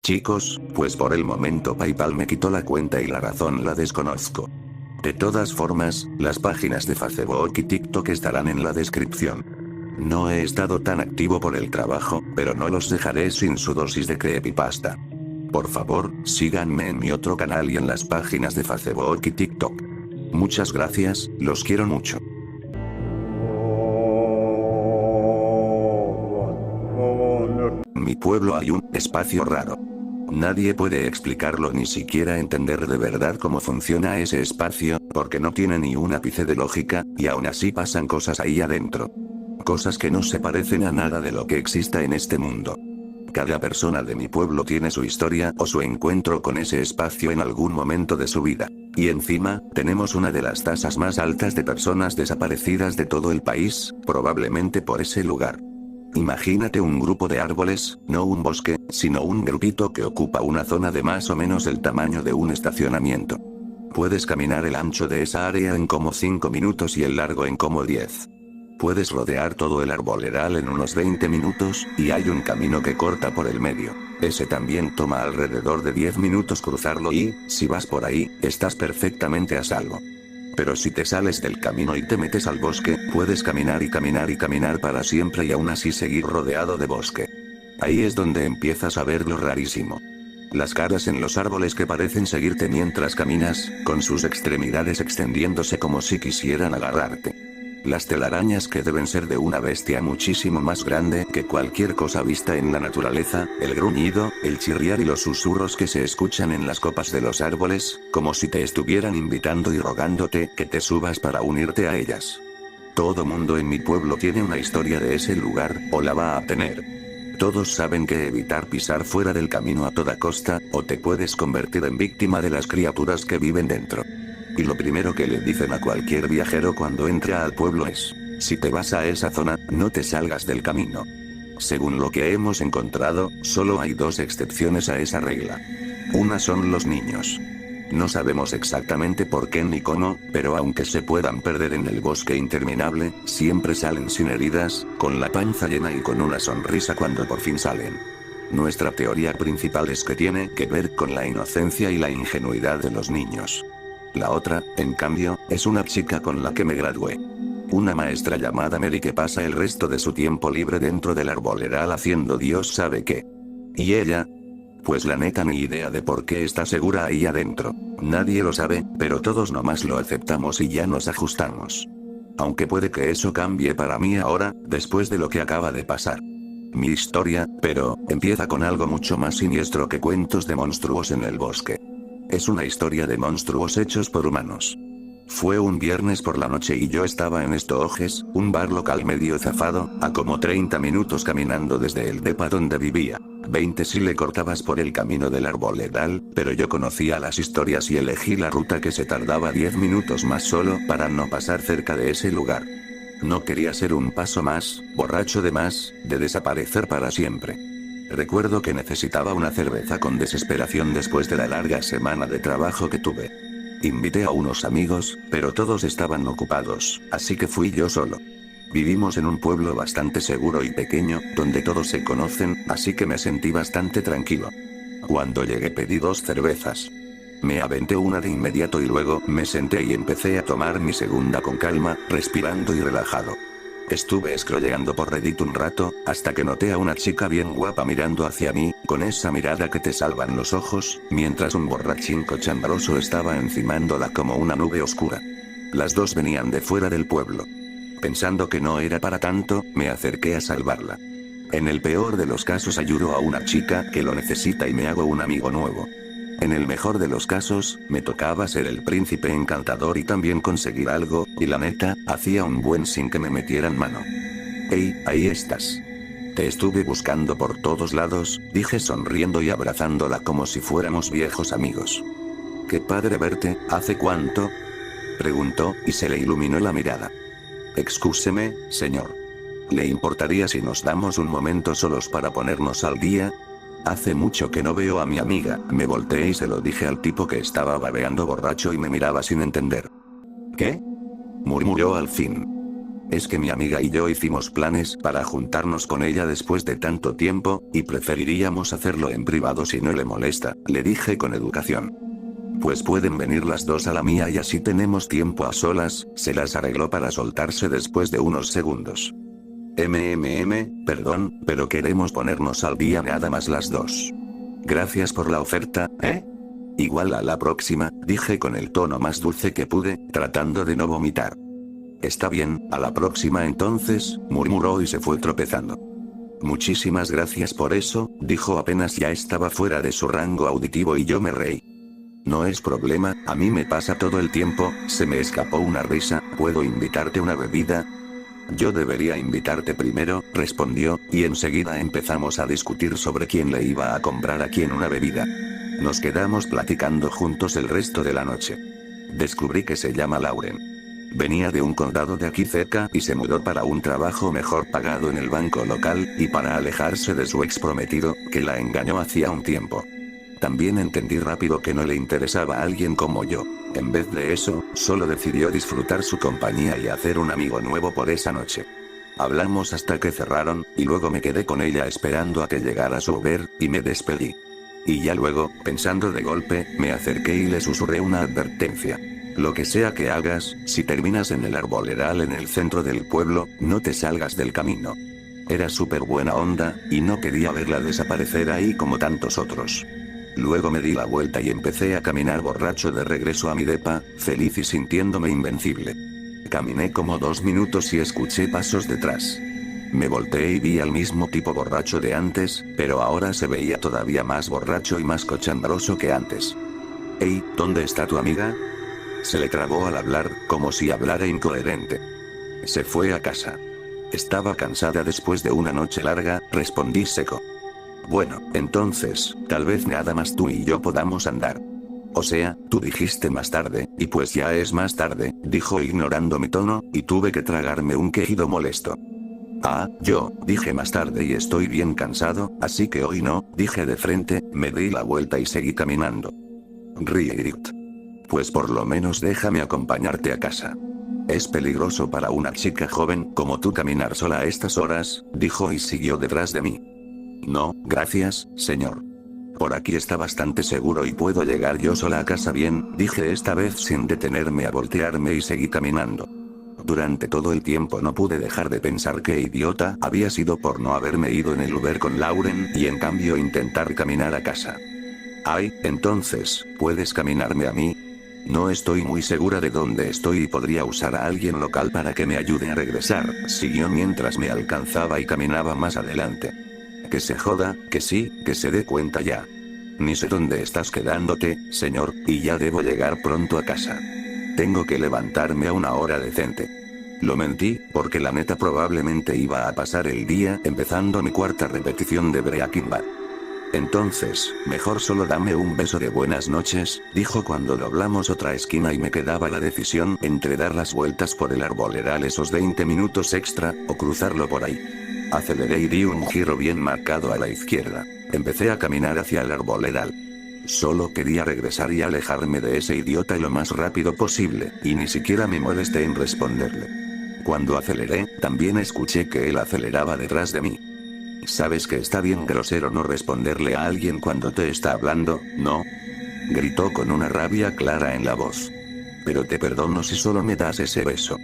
Chicos, pues por el momento PayPal me quitó la cuenta y la razón la desconozco. De todas formas, las páginas de Facebook y TikTok estarán en la descripción. No he estado tan activo por el trabajo, pero no los dejaré sin su dosis de creepypasta. Por favor, síganme en mi otro canal y en las páginas de Facebook y TikTok. Muchas gracias, los quiero mucho. En mi pueblo hay un espacio raro. Nadie puede explicarlo ni siquiera entender de verdad cómo funciona ese espacio, porque no tiene ni un ápice de lógica, y aún así pasan cosas ahí adentro. Cosas que no se parecen a nada de lo que exista en este mundo. Cada persona de mi pueblo tiene su historia o su encuentro con ese espacio en algún momento de su vida. Y encima, tenemos una de las tasas más altas de personas desaparecidas de todo el país, probablemente por ese lugar. Imagínate un grupo de árboles, no un bosque, sino un grupito que ocupa una zona de más o menos el tamaño de un estacionamiento. Puedes caminar el ancho de esa área en como 5 minutos y el largo en como 10. Puedes rodear todo el arboleral en unos 20 minutos, y hay un camino que corta por el medio. Ese también toma alrededor de 10 minutos cruzarlo y, si vas por ahí, estás perfectamente a salvo. Pero si te sales del camino y te metes al bosque, puedes caminar y caminar y caminar para siempre y aún así seguir rodeado de bosque. Ahí es donde empiezas a ver lo rarísimo. Las caras en los árboles que parecen seguirte mientras caminas, con sus extremidades extendiéndose como si quisieran agarrarte. Las telarañas que deben ser de una bestia muchísimo más grande que cualquier cosa vista en la naturaleza, el gruñido, el chirriar y los susurros que se escuchan en las copas de los árboles, como si te estuvieran invitando y rogándote que te subas para unirte a ellas. Todo mundo en mi pueblo tiene una historia de ese lugar, o la va a tener. Todos saben que evitar pisar fuera del camino a toda costa, o te puedes convertir en víctima de las criaturas que viven dentro. Y lo primero que le dicen a cualquier viajero cuando entra al pueblo es: si te vas a esa zona, no te salgas del camino. Según lo que hemos encontrado, solo hay dos excepciones a esa regla. Una son los niños. No sabemos exactamente por qué ni cómo, pero aunque se puedan perder en el bosque interminable, siempre salen sin heridas, con la panza llena y con una sonrisa cuando por fin salen. Nuestra teoría principal es que tiene que ver con la inocencia y la ingenuidad de los niños. La otra, en cambio, es una chica con la que me gradué. Una maestra llamada Mary que pasa el resto de su tiempo libre dentro del arboleral haciendo Dios sabe qué. ¿Y ella? Pues la neta ni idea de por qué está segura ahí adentro. Nadie lo sabe, pero todos nomás lo aceptamos y ya nos ajustamos. Aunque puede que eso cambie para mí ahora, después de lo que acaba de pasar. Mi historia, pero, empieza con algo mucho más siniestro que cuentos de monstruos en el bosque. Es una historia de monstruos hechos por humanos. Fue un viernes por la noche y yo estaba en Estoges, un bar local medio zafado, a como 30 minutos caminando desde el depa donde vivía. 20 si le cortabas por el camino del arboleral, pero yo conocía las historias y elegí la ruta que se tardaba 10 minutos más solo para no pasar cerca de ese lugar. No quería ser un paso más, borracho de más, de desaparecer para siempre. Recuerdo que necesitaba una cerveza con desesperación después de la larga semana de trabajo que tuve. Invité a unos amigos, pero todos estaban ocupados, así que fui yo solo. Vivimos en un pueblo bastante seguro y pequeño, donde todos se conocen, así que me sentí bastante tranquilo. Cuando llegué pedí 2 cervezas. Me aventé una de inmediato y luego me senté y empecé a tomar mi segunda con calma, respirando y relajado. Estuve scrolleando por Reddit un rato, hasta que noté a una chica bien guapa mirando hacia mí, con esa mirada que te salvan los ojos, mientras un borrachín cochambroso estaba encimándola como una nube oscura. Las dos venían de fuera del pueblo. Pensando que no era para tanto, me acerqué a salvarla. En el peor de los casos ayudo a una chica que lo necesita y me hago un amigo nuevo. En el mejor de los casos, me tocaba ser el príncipe encantador y también conseguir algo, y la neta, hacía un buen sin que me metieran mano. Hey, ahí estás. Te estuve buscando por todos lados, dije sonriendo y abrazándola como si fuéramos viejos amigos. Qué padre verte, ¿hace cuánto? Preguntó, y se le iluminó la mirada. Excúseme, señor. ¿Le importaría si nos damos un momento solos para ponernos al día? Hace mucho que no veo a mi amiga, me volteé y se lo dije al tipo que estaba babeando borracho y me miraba sin entender. ¿Qué? Murmuró al fin. Es que mi amiga y yo hicimos planes para juntarnos con ella después de tanto tiempo, y preferiríamos hacerlo en privado si no le molesta, le dije con educación. Pues pueden venir las dos a la mía y así tenemos tiempo a solas, se las arregló para soltarse después de unos segundos. Perdón, pero queremos ponernos al día nada más las dos. Gracias por la oferta, ¿eh? Igual a la próxima, dije con el tono más dulce que pude, tratando de no vomitar. Está bien, a la próxima entonces, murmuró y se fue tropezando. Muchísimas gracias por eso, dijo apenas ya estaba fuera de su rango auditivo y yo me reí. No es problema, a mí me pasa todo el tiempo, se me escapó una risa, ¿puedo invitarte una bebida? Yo debería invitarte primero, respondió, y enseguida empezamos a discutir sobre quién le iba a comprar a quién una bebida. Nos quedamos platicando juntos el resto de la noche. Descubrí que se llama Lauren. Venía de un condado de aquí cerca y se mudó para un trabajo mejor pagado en el banco local, y para alejarse de su ex prometido, que la engañó hacía un tiempo. También entendí rápido que no le interesaba a alguien como yo. En vez de eso, solo decidió disfrutar su compañía y hacer un amigo nuevo por esa noche. Hablamos hasta que cerraron, y luego me quedé con ella esperando a que llegara su Uber, y me despedí. Y ya luego, pensando de golpe, me acerqué y le susurré una advertencia. Lo que sea que hagas, si terminas en el arboleral en el centro del pueblo, no te salgas del camino. Era súper buena onda, y no quería verla desaparecer ahí como tantos otros. Luego me di la vuelta y empecé a caminar borracho de regreso a mi depa, feliz y sintiéndome invencible. Caminé como 2 minutos y escuché pasos detrás. Me volteé y vi al mismo tipo borracho de antes, pero ahora se veía todavía más borracho y más cochambroso que antes. «Hey, ¿dónde está tu amiga?», se le trabó al hablar, como si hablara incoherente. Se fue a casa. Estaba cansada después de una noche larga, respondí seco. Bueno, entonces, tal vez nada más tú y yo podamos andar. O sea, tú dijiste más tarde, y pues ya es más tarde, dijo ignorando mi tono, y tuve que tragarme un quejido molesto. Ah, yo, dije más tarde y estoy bien cansado, así que hoy no, dije de frente, me di la vuelta y seguí caminando. Riot. Pues por lo menos déjame acompañarte a casa. Es peligroso para una chica joven como tú caminar sola a estas horas, dijo y siguió detrás de mí. No, gracias, señor. Por aquí está bastante seguro y puedo llegar yo sola a casa bien, dije esta vez sin detenerme a voltearme y seguí caminando. Durante todo el tiempo no pude dejar de pensar qué idiota había sido por no haberme ido en el Uber con Lauren y en cambio intentar caminar a casa. Ay, entonces, ¿puedes caminarme a mí? No estoy muy segura de dónde estoy y podría usar a alguien local para que me ayude a regresar, siguió mientras me alcanzaba y caminaba más adelante. Que se joda, que sí, que se dé cuenta ya. Ni sé dónde estás quedándote, señor, y ya debo llegar pronto a casa. Tengo que levantarme a una hora decente. Lo mentí, porque la neta probablemente iba a pasar el día empezando mi 4ª repetición de Breaking Bad. Entonces, mejor solo dame un beso de buenas noches, dijo cuando doblamos otra esquina y me quedaba la decisión entre dar las vueltas por el arboleral esos 20 minutos extra, o cruzarlo por ahí. Aceleré y di un giro bien marcado a la izquierda. Empecé a caminar hacia el arboleral. Solo quería regresar y alejarme de ese idiota lo más rápido posible, y ni siquiera me molesté en responderle. Cuando aceleré, también escuché que él aceleraba detrás de mí. ¿Sabes que está bien grosero no responderle a alguien cuando te está hablando, no?, gritó con una rabia clara en la voz. Pero te perdono si solo me das ese beso.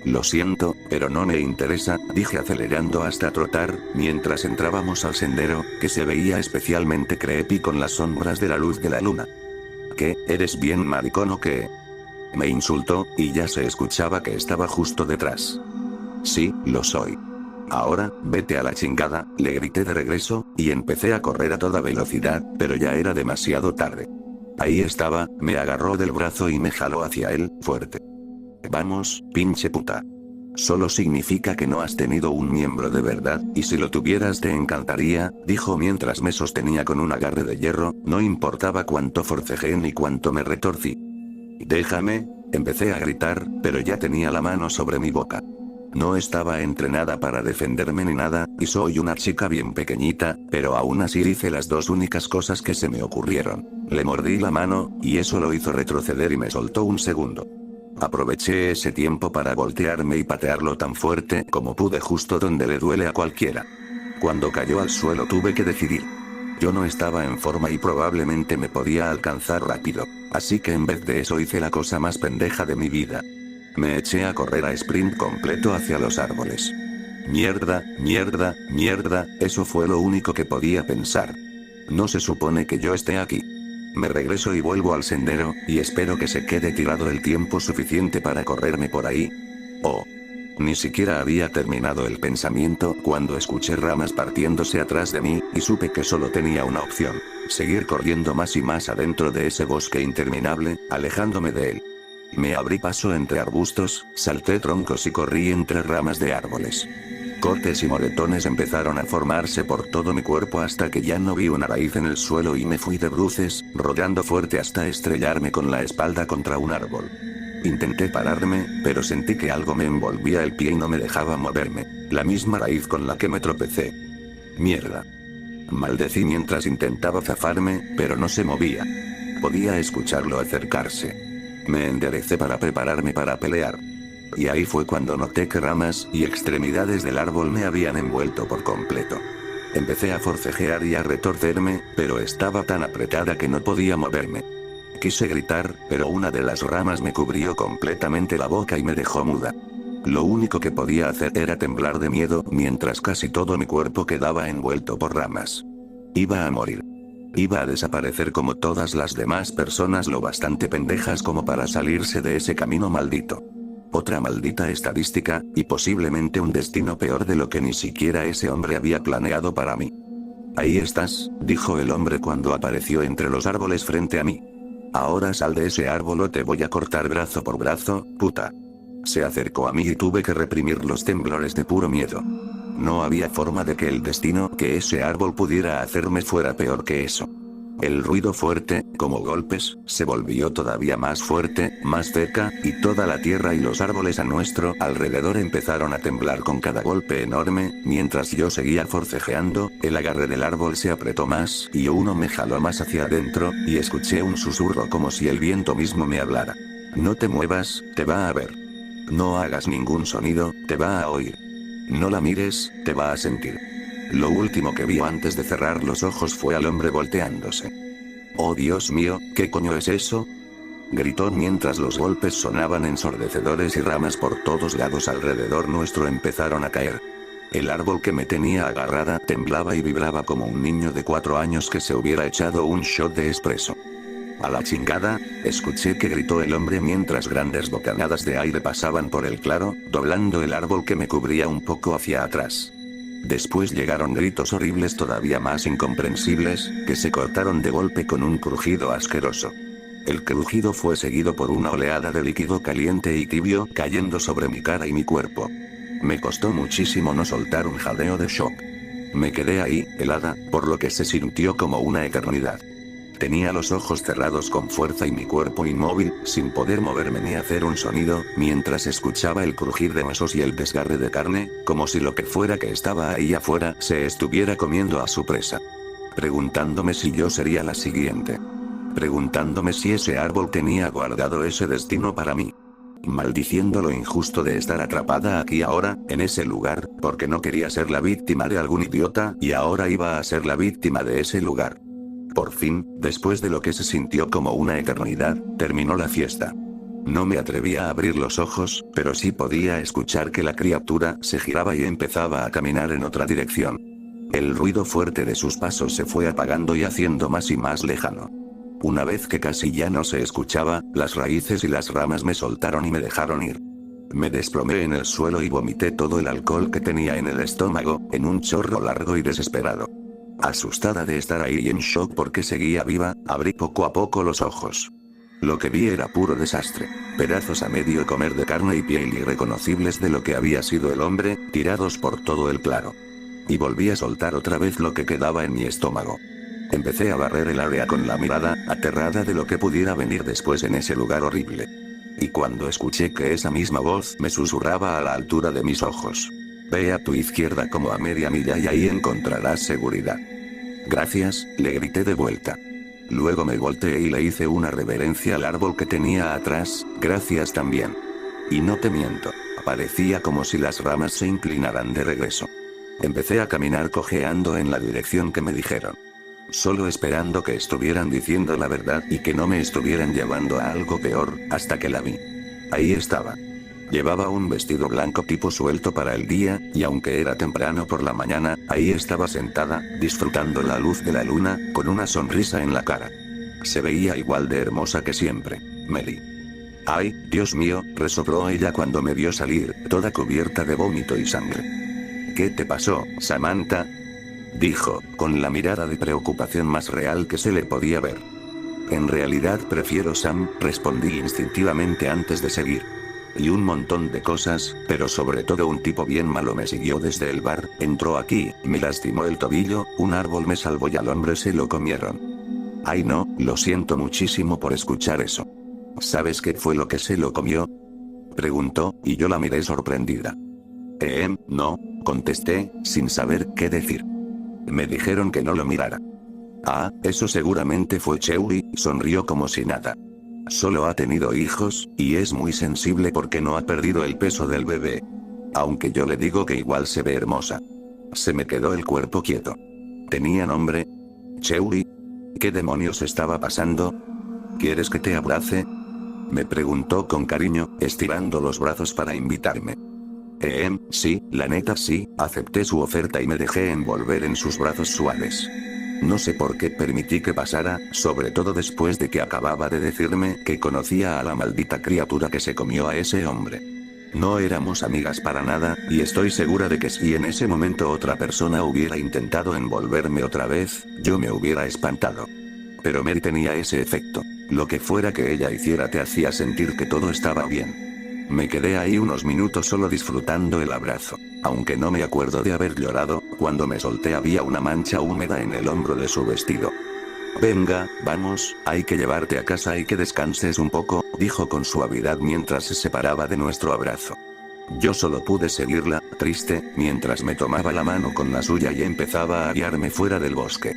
Lo siento, pero no me interesa, dije acelerando hasta trotar, mientras entrábamos al sendero, que se veía especialmente creepy con las sombras de la luz de la luna. ¿Qué, eres bien maricón o qué?, me insultó, y ya se escuchaba que estaba justo detrás. Sí, lo soy. Ahora, vete a la chingada, le grité de regreso, y empecé a correr a toda velocidad, pero ya era demasiado tarde. Ahí estaba, me agarró del brazo y me jaló hacia él, fuerte. Vamos, pinche puta. Solo significa que no has tenido un miembro de verdad, y si lo tuvieras te encantaría, dijo mientras me sostenía con un agarre de hierro, no importaba cuánto forcejeé ni cuánto me retorcí. Déjame, empecé a gritar, pero ya tenía la mano sobre mi boca. No estaba entrenada para defenderme ni nada, y soy una chica bien pequeñita, pero aún así hice las 2 únicas cosas que se me ocurrieron. Le mordí la mano, y eso lo hizo retroceder y me soltó un segundo. Aproveché ese tiempo para voltearme y patearlo tan fuerte como pude justo donde le duele a cualquiera. Cuando cayó al suelo tuve que decidir. Yo no estaba en forma y probablemente me podía alcanzar rápido, así que en vez de eso hice la cosa más pendeja de mi vida. Me eché a correr a sprint completo hacia los árboles. Mierda, mierda, mierda, eso fue lo único que podía pensar. No se supone que yo esté aquí. Me regreso y vuelvo al sendero, y espero que se quede tirado el tiempo suficiente para correrme por ahí. Oh. Ni siquiera había terminado el pensamiento cuando escuché ramas partiéndose atrás de mí, y supe que solo tenía una opción: seguir corriendo más y más adentro de ese bosque interminable, alejándome de él. Me abrí paso entre arbustos, salté troncos y corrí entre ramas de árboles. Cortes y moretones empezaron a formarse por todo mi cuerpo hasta que ya no vi una raíz en el suelo y me fui de bruces, rodando fuerte hasta estrellarme con la espalda contra un árbol. Intenté pararme, pero sentí que algo me envolvía el pie y no me dejaba moverme, la misma raíz con la que me tropecé. Mierda. Maldecí mientras intentaba zafarme, pero no se movía. Podía escucharlo acercarse. Me enderecé para prepararme para pelear. Y ahí fue cuando noté que ramas y extremidades del árbol me habían envuelto por completo. Empecé a forcejear y a retorcerme, pero estaba tan apretada que no podía moverme. Quise gritar, pero una de las ramas me cubrió completamente la boca y me dejó muda. Lo único que podía hacer era temblar de miedo mientras casi todo mi cuerpo quedaba envuelto por ramas. Iba a morir. Iba a desaparecer como todas las demás personas lo bastante pendejas como para salirse de ese camino maldito. Otra maldita estadística, y posiblemente un destino peor de lo que ni siquiera ese hombre había planeado para mí. Ahí estás, dijo el hombre cuando apareció entre los árboles frente a mí. Ahora sal de ese árbol o te voy a cortar brazo por brazo, puta. Se acercó a mí y tuve que reprimir los temblores de puro miedo. No había forma de que el destino que ese árbol pudiera hacerme fuera peor que eso. El ruido fuerte, como golpes, se volvió todavía más fuerte, más cerca, y toda la tierra y los árboles a nuestro alrededor empezaron a temblar con cada golpe enorme. Mientras yo seguía forcejeando, el agarre del árbol se apretó más, y uno me jaló más hacia adentro, y escuché un susurro como si el viento mismo me hablara. No te muevas, te va a ver. No hagas ningún sonido, te va a oír. No la mires, te va a sentir. Lo último que vi antes de cerrar los ojos fue al hombre volteándose. «Oh Dios mío, ¿qué coño es eso?», gritó mientras los golpes sonaban ensordecedores y ramas por todos lados alrededor nuestro empezaron a caer. El árbol que me tenía agarrada temblaba y vibraba como un niño de 4 años que se hubiera echado un shot de espresso. «A la chingada», escuché que gritó el hombre mientras grandes bocanadas de aire pasaban por el claro, doblando el árbol que me cubría un poco hacia atrás. Después llegaron gritos horribles todavía más incomprensibles, que se cortaron de golpe con un crujido asqueroso. El crujido fue seguido por una oleada de líquido caliente y tibio cayendo sobre mi cara y mi cuerpo. Me costó muchísimo no soltar un jadeo de shock. Me quedé ahí, helada, por lo que se sintió como una eternidad. Tenía los ojos cerrados con fuerza y mi cuerpo inmóvil, sin poder moverme ni hacer un sonido, mientras escuchaba el crujir de huesos y el desgarre de carne, como si lo que fuera que estaba ahí afuera se estuviera comiendo a su presa. Preguntándome si yo sería la siguiente. Preguntándome si ese árbol tenía guardado ese destino para mí. Maldiciendo lo injusto de estar atrapada aquí ahora, en ese lugar, porque no quería ser la víctima de algún idiota, y ahora iba a ser la víctima de ese lugar. Por fin, después de lo que se sintió como una eternidad, terminó la fiesta. No me atrevía a abrir los ojos, pero sí podía escuchar que la criatura se giraba y empezaba a caminar en otra dirección. El ruido fuerte de sus pasos se fue apagando y haciendo más y más lejano. Una vez que casi ya no se escuchaba, las raíces y las ramas me soltaron y me dejaron ir. Me desplomé en el suelo y vomité todo el alcohol que tenía en el estómago, en un chorro largo y desesperado. Asustada de estar ahí y en shock porque seguía viva, abrí poco a poco los ojos. Lo que vi era puro desastre, pedazos a medio comer de carne y piel irreconocibles de lo que había sido el hombre, tirados por todo el claro. Y volví a soltar otra vez lo que quedaba en mi estómago. Empecé a barrer el área con la mirada, aterrada de lo que pudiera venir después en ese lugar horrible. Y cuando escuché que esa misma voz me susurraba a la altura de mis ojos: «Ve a tu izquierda como a media milla y ahí encontrarás seguridad». «Gracias», le grité de vuelta. Luego me volteé y le hice una reverencia al árbol que tenía atrás, gracias también. Y no te miento, parecía como si las ramas se inclinaran de regreso. Empecé a caminar cojeando en la dirección que me dijeron. Solo esperando que estuvieran diciendo la verdad y que no me estuvieran llevando a algo peor, hasta que la vi. Ahí estaba. Llevaba un vestido blanco tipo suelto para el día, y aunque era temprano por la mañana, ahí estaba sentada, disfrutando la luz de la luna, con una sonrisa en la cara. Se veía igual de hermosa que siempre, Mary. Ay, Dios mío, resopló ella cuando me vio salir, toda cubierta de vómito y sangre. ¿Qué te pasó, Samantha? Dijo, con la mirada de preocupación más real que se le podía ver. En realidad prefiero Sam, respondí instintivamente antes de seguir. Y un montón de cosas, pero sobre todo un tipo bien malo me siguió desde el bar, entró aquí, me lastimó el tobillo, un árbol me salvó y al hombre se lo comieron. Ay no, lo siento muchísimo por escuchar eso. ¿Sabes qué fue lo que se lo comió? Preguntó, y yo la miré sorprendida. No, contesté, sin saber qué decir. Me dijeron que no lo mirara. Ah, eso seguramente fue Chewie, sonrió como si nada. Solo ha tenido hijos, y es muy sensible porque no ha perdido el peso del bebé. Aunque yo le digo que igual se ve hermosa. Se me quedó el cuerpo quieto. ¿Tenía nombre? Chewie. ¿Qué demonios estaba pasando? ¿Quieres que te abrace? Me preguntó con cariño, estirando los brazos para invitarme. Sí, la neta sí, acepté su oferta y me dejé envolver en sus brazos suaves. No sé por qué permití que pasara, sobre todo después de que acababa de decirme que conocía a la maldita criatura que se comió a ese hombre. No éramos amigas para nada, y estoy segura de que si en ese momento otra persona hubiera intentado envolverme otra vez, yo me hubiera espantado. Pero Mary tenía ese efecto. Lo que fuera que ella hiciera te hacía sentir que todo estaba bien. Me quedé ahí unos minutos solo disfrutando el abrazo. Aunque no me acuerdo de haber llorado, cuando me solté había una mancha húmeda en el hombro de su vestido. Venga, vamos, hay que llevarte a casa y que descanses un poco, dijo con suavidad mientras se separaba de nuestro abrazo. Yo solo pude seguirla, triste, mientras me tomaba la mano con la suya y empezaba a guiarme fuera del bosque.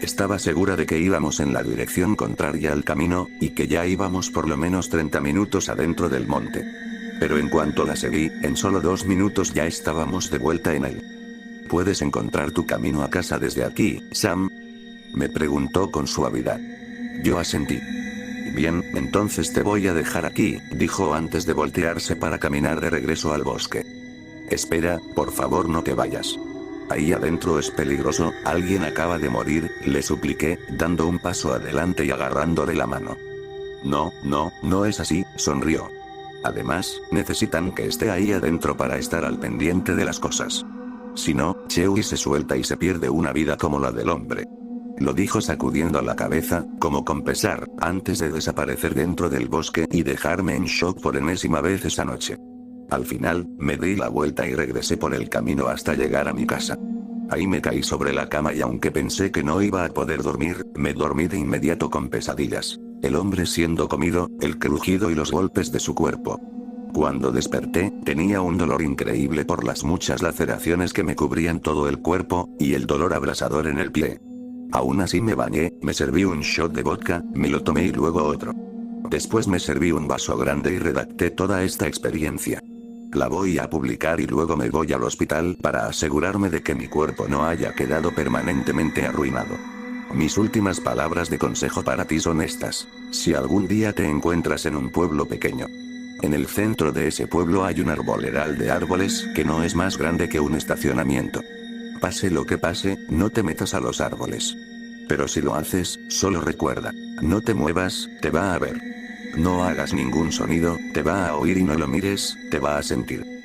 Estaba segura de que íbamos en la dirección contraria al camino, y que ya íbamos por lo menos 30 minutos adentro del monte. Pero en cuanto la seguí, en solo 2 minutos ya estábamos de vuelta en él. ¿Puedes encontrar tu camino a casa desde aquí, Sam? Me preguntó con suavidad. Yo asentí. Bien, entonces te voy a dejar aquí, dijo antes de voltearse para caminar de regreso al bosque. Espera, por favor no te vayas. Ahí adentro es peligroso, alguien acaba de morir, le supliqué, dando un paso adelante y agarrándole la mano. No es así, sonrió. Además, necesitan que esté ahí adentro para estar al pendiente de las cosas. Si no, Chewie se suelta y se pierde una vida como la del hombre. Lo dijo sacudiendo la cabeza, como con pesar, antes de desaparecer dentro del bosque y dejarme en shock por enésima vez esa noche. Al final, me di la vuelta y regresé por el camino hasta llegar a mi casa. Ahí me caí sobre la cama y aunque pensé que no iba a poder dormir, me dormí de inmediato con pesadillas. El hombre siendo comido, el crujido y los golpes de su cuerpo. Cuando desperté, tenía un dolor increíble por las muchas laceraciones que me cubrían todo el cuerpo, y el dolor abrasador en el pie. Aún así me bañé, me serví un shot de vodka, me lo tomé y luego otro. Después me serví un vaso grande y redacté toda esta experiencia. La voy a publicar y luego me voy al hospital para asegurarme de que mi cuerpo no haya quedado permanentemente arruinado. Mis últimas palabras de consejo para ti son estas. Si algún día te encuentras en un pueblo pequeño. En el centro de ese pueblo hay un arboleral de árboles que no es más grande que un estacionamiento. Pase lo que pase, no te metas a los árboles. Pero si lo haces, solo recuerda, no te muevas, te va a ver. No hagas ningún sonido, te va a oír y no lo mires, te va a sentir.